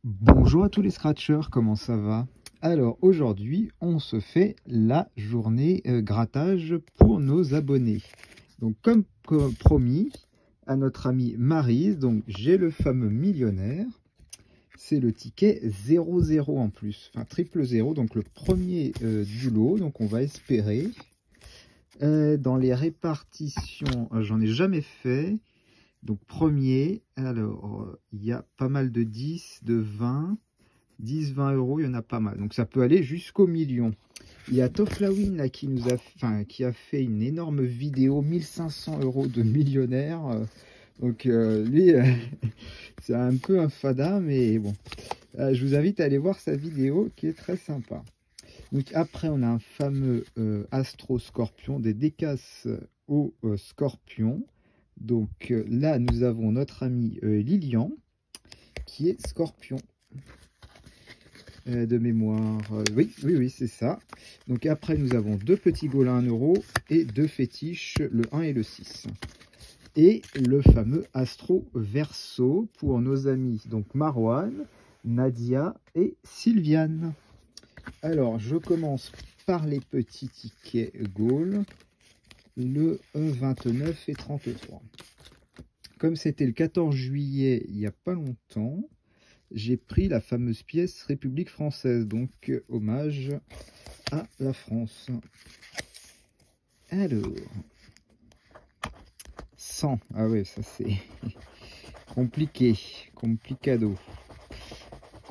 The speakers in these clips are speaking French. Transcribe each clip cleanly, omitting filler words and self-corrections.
Bonjour à tous les scratchers, comment ça va? Alors aujourd'hui, on se fait la journée grattage pour nos abonnés. Donc comme promis à notre amie Maryse, donc j'ai le fameux millionnaire. C'est le ticket 00 en plus, enfin triple 0, donc le premier du lot. Donc on va espérer. Dans les répartitions, j'en ai jamais fait. Donc premier, alors il y a pas mal de 10, de 20. 10, 20 euros, il y en a pas mal. Donc ça peut aller jusqu'au million. Il y a Toflawin là qui a fait une énorme vidéo, 1500 euros de millionnaire. Donc lui, c'est un peu un fada, mais bon. Je vous invite à aller voir sa vidéo qui est très sympa. Donc après, on a un fameux Astro Scorpion, des décasses au Scorpion. Donc là, nous avons notre ami Lilian qui est Scorpion. De mémoire. Oui, c'est ça. Donc après, nous avons deux petits golins 1 euro et deux fétiches, le 1 et le 6. Et le fameux Astro Verso pour nos amis, donc Marwan, Nadia et Sylviane. Alors, je commence par les petits tickets Gaul, le 29 et 33. Comme c'était le 14 juillet, il n'y a pas longtemps, j'ai pris la fameuse pièce République française, donc hommage à la France. Alors, 100, ah ouais, ça c'est compliqué, complicado.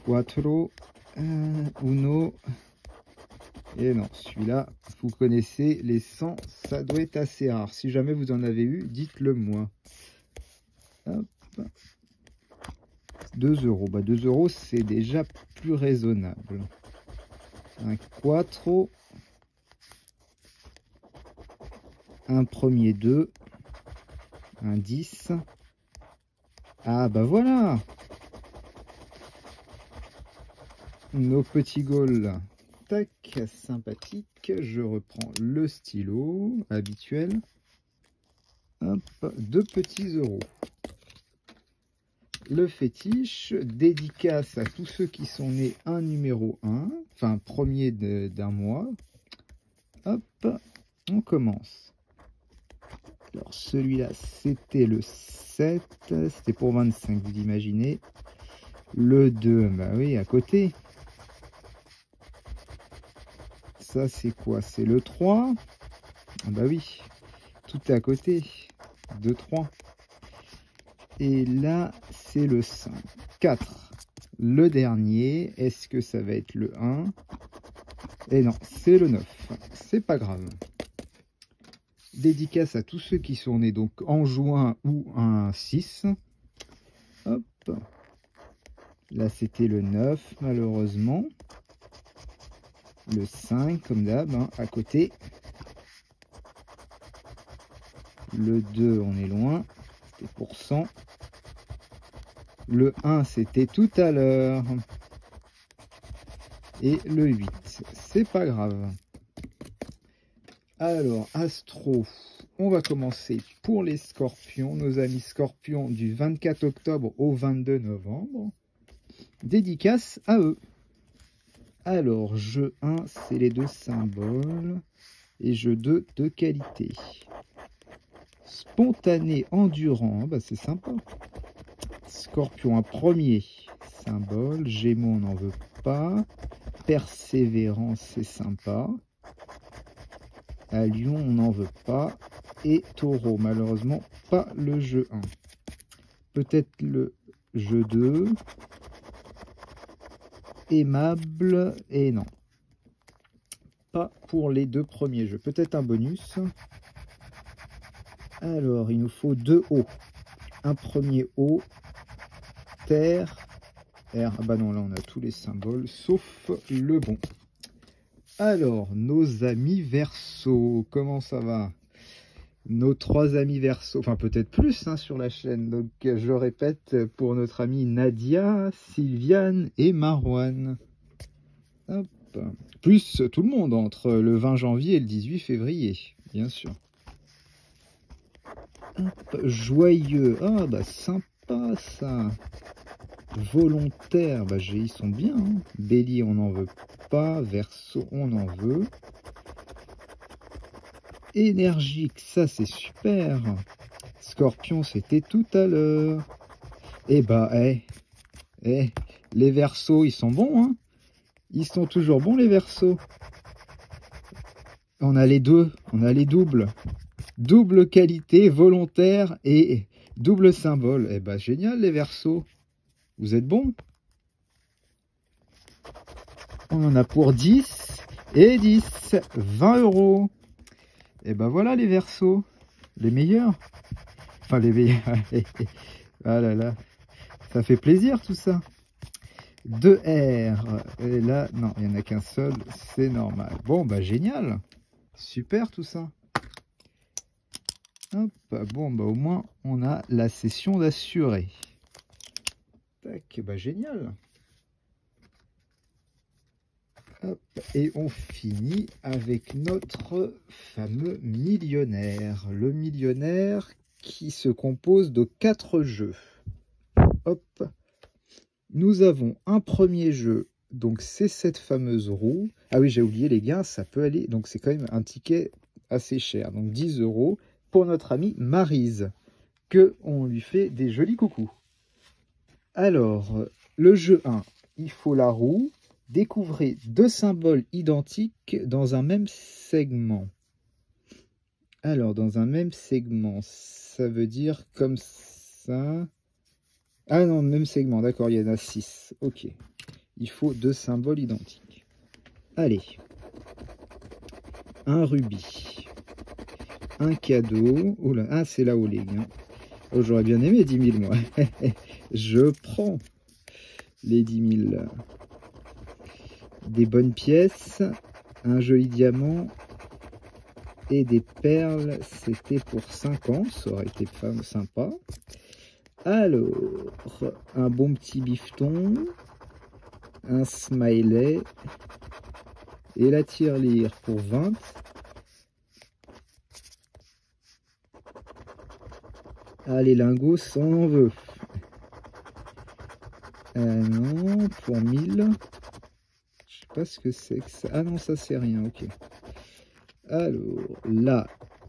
Quattro, uno, et non, celui-là, vous connaissez, les 100, ça doit être assez rare. Si jamais vous en avez eu, dites-le moi. Hop. 2 euros, bah 2 euros, c'est déjà plus raisonnable. Un quattro, un premier 2, un 10. Ah bah voilà, nos petits gaules. Tac, sympathique. Je reprends le stylo habituel. Hop, deux petits euros. Le fétiche, dédicace à tous ceux qui sont nés un numéro 1, enfin premier d'un mois. Hop, on commence. Alors celui-là, c'était le 7, c'était pour 25, vous imaginez. Le 2, bah oui, à côté. Ça, c'est quoi? C'est le 3. Ah bah oui, tout est à côté. 2, 3. Et là, c'est le 5. 4. Le dernier, est-ce que ça va être le 1? Et non, c'est le 9. C'est pas grave. Dédicace à tous ceux qui sont nés donc en juin ou un 6. Hop. Là, c'était le 9, malheureusement. Le 5, comme d'hab, hein, à côté. Le 2, on est loin. C'était pour 100. Le 1, c'était tout à l'heure. Et le 8, c'est pas grave. Alors, Astro, on va commencer pour les scorpions, nos amis scorpions du 24 octobre au 22 novembre. Dédicace à eux. Alors, jeu 1, c'est les deux symboles. Et jeu 2, de qualité. Spontané, endurant, bah c'est sympa. Scorpion, un premier symbole. Gémeaux, on n'en veut pas. Persévérant, c'est sympa. À Lion, on n'en veut pas. Et Taureau, malheureusement, pas le jeu 1. Peut-être le jeu 2. Aimable, et non. Pas pour les deux premiers jeux. Peut-être un bonus. Alors, il nous faut deux hauts. Un premier haut. Terre. R. Ah bah non, là on a tous les symboles, sauf le bon. Alors, nos amis Verseau, comment ça va? Nos trois amis Verseau, enfin peut-être plus hein, sur la chaîne. Donc je répète pour notre amie Nadia, Sylviane et Marwan. Hop. Plus tout le monde entre le 20 janvier et le 18 février, bien sûr. Hop. Joyeux, ah bah sympa ça. Volontaire, bah, ils sont bien. Hein. Bélier, on n'en veut pas. Verseau, on en veut. Énergique, ça c'est super. Scorpion, c'était tout à l'heure. Eh bah, les Verseaux, ils sont bons, hein. Ils sont toujours bons, les Verseaux. On a les deux, on a les doubles. Double qualité, volontaire et double symbole. Eh bah, génial, les Verseaux. Vous êtes bons. On en a pour 10 et 10, 20 €. Et ben voilà les Verseaux, les meilleurs. Enfin les meilleurs. Ah là là, ça fait plaisir tout ça. 2R. Et là, non, il n'y en a qu'un seul, c'est normal. Bon, bah génial. Super tout ça. Hop, bon, bah au moins, on a la session d'assuré. Tac, bah génial. Hop, et on finit avec notre fameux millionnaire. Le millionnaire qui se compose de 4 jeux. Hop, nous avons un premier jeu, donc c'est cette fameuse roue. Ah oui, j'ai oublié les gars, ça peut aller, donc c'est quand même un ticket assez cher. Donc 10 € pour notre amie Maryse, que on lui fait des jolis coucous. Alors, le jeu 1, il faut la roue. Découvrez 2 symboles identiques dans un même segment. Alors, dans un même segment, ça veut dire comme ça. Ah non, même segment, d'accord, il y en a 6. Ok. Il faut 2 symboles identiques. Allez. Un rubis. Un cadeau. Oh là, ah, c'est là-haut, les gars. Oh, j'aurais bien aimé 10 000, moi. Je prends les 10 000. Des bonnes pièces, un joli diamant et des perles, c'était pour 50, ça aurait été sympa. Alors, un bon petit bifton, un smiley et la tirelire pour 20. Ah, les lingots, ça on en veut. Non, pour 1000. Je sais pas ce que c'est que ça. Ah non, ça c'est rien, ok. Alors, là,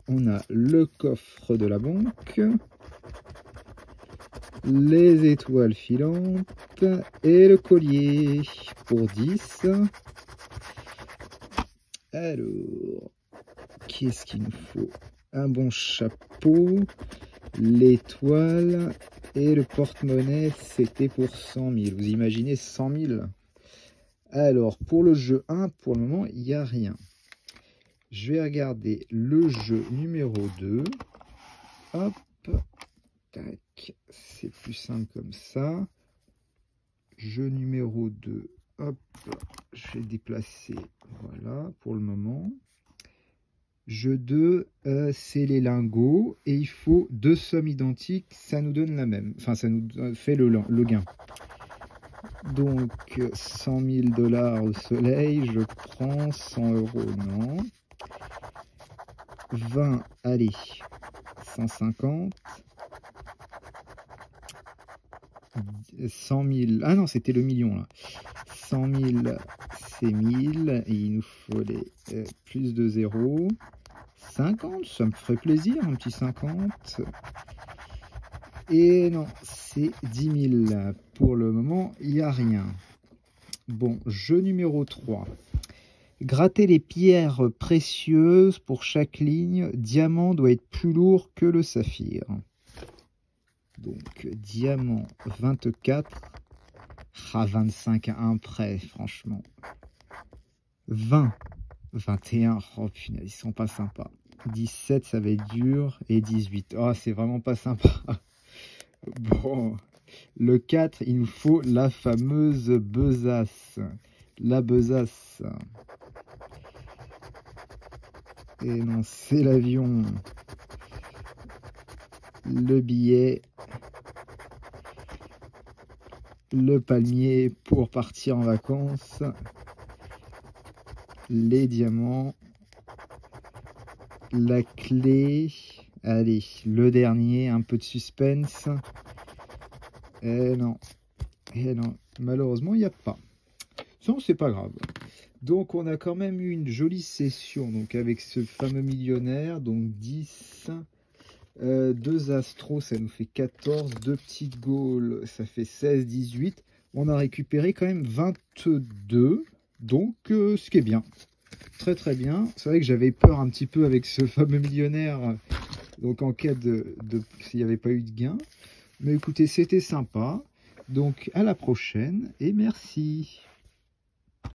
on a le coffre de la banque, les étoiles filantes et le collier pour 10. Alors, qu'est-ce qu'il nous faut? Un bon chapeau, l'étoile et le porte-monnaie, c'était pour 100 000. Vous imaginez 100 000? Alors, pour le jeu 1, pour le moment, il n'y a rien. Je vais regarder le jeu numéro 2. Hop, tac, c'est plus simple comme ça. Jeu numéro 2, hop, je vais déplacer, voilà, pour le moment. Jeu 2, c'est les lingots, et il faut 2 sommes identiques, ça nous donne la même, enfin ça nous fait le gain. Donc 100 000 $ au soleil, je prends 100 €, non. 20, allez, 150. 100 000, ah non, c'était le million là. 100 000, c'est 1000, et il nous faut les plus de 0. 50, ça me ferait plaisir, un petit 50. Et non, c'est 10 000. Pour le moment, il n'y a rien. Bon, jeu numéro 3. Gratter les pierres précieuses pour chaque ligne. Diamant doit être plus lourd que le saphir. Donc, diamant 24. Ah, 25 à 1 près, franchement. 20. 21. Oh, punaise, ils sont pas sympas. 17, ça va être dur. Et 18. Oh, c'est vraiment pas sympa. Bon, le 4, il nous faut la fameuse besace. La besace. Et non, c'est l'avion. Le billet. Le palmier pour partir en vacances. Les diamants. La clé. Allez, le dernier, un peu de suspense. Et non, Et non, malheureusement, il n'y a pas. Ça, c'est pas grave. Donc, on a quand même eu une jolie session donc avec ce fameux millionnaire. Donc, 10, 2 astros, ça nous fait 14. 2 petites gaules, ça fait 16, 18. On a récupéré quand même 22. Donc, ce qui est bien. Très, très bien. C'est vrai que j'avais peur un petit peu avec ce fameux millionnaire. Donc, en cas s'il n'y avait pas eu de gain. Mais écoutez, c'était sympa. Donc, à la prochaine et merci.